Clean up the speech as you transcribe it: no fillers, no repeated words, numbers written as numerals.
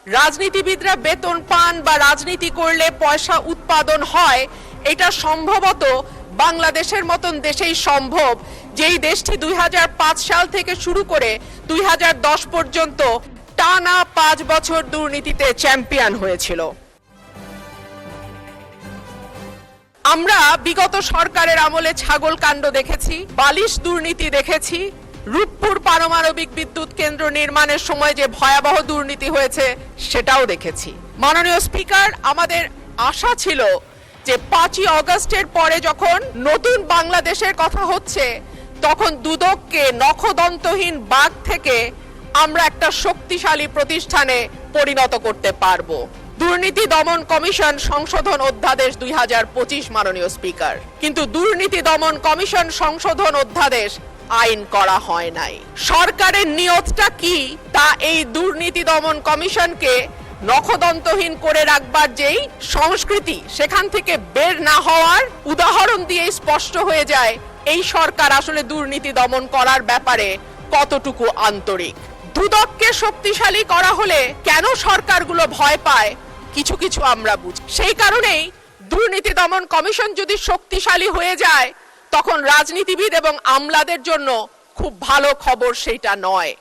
রাজনীতিবিদরা বেতন পান বা রাজনীতি করলে পয়সা উৎপাদন হয়, এটা সম্ভবত বাংলাদেশের মতন দেশেই সম্ভব, যেই দেশটি 2005 সাল থেকে শুরু করে 2010 পর্যন্ত টানা 5 বছর দুর্নীতিতে চ্যাম্পিয়ন হয়েছিল। আমরা বিগত সরকারের আমলে ছাগল কাণ্ড দেখেছি, বালিশ দুর্নীতি দেখেছি, রূপপুর পারমাণবিক বিদ্যুৎ কেন্দ্র নির্মাণের সময় যে ভয়াবহ দুর্নীতি হয়েছে সেটাও দেখেছি। মাননীয় স্পিকার, আমাদের আশা ছিল যে 5ই অগস্টের পরে যখন নতুন বাংলাদেশের কথা হচ্ছে, তখন দুদককে নখদন্তহীন বাঘ থেকে আমরা একটা শক্তিশালী প্রতিষ্ঠানে পরিণত করতে পারবো। দুর্নীতি দমন কমিশন সংশোধন অধ্যাদেশ 2025 মাননীয় স্পিকার, কিন্তু দুর্নীতি দমন কমিশন সংশোধন অধ্যাদেশ আইন করা হয় নাই। সরকারের নিয়তটা কি তা এই দুর্নীতি দমন কমিশনকে নখদন্তহীন করে রাখবার যেই সংস্কৃতি, সেখান থেকে বের না হওয়ার উদাহরণ দিয়ে স্পষ্ট হয়ে যায় এই সরকার আসলে দুর্নীতি দমন করার ব্যাপারে কতটুকু আন্তরিক। দুদককে শক্তিশালী করা হলে কেন সরকারগুলো ভয় পায় কিছু কিছু আমরা বুঝি। সেই কারণেই দুর্নীতি দমন কমিশন যদি শক্তিশালী হয়ে যায়, তখন রাজনীতিবিদ এবং আমলাদের জন্য খুব ভালো খবর সেইটা নয়।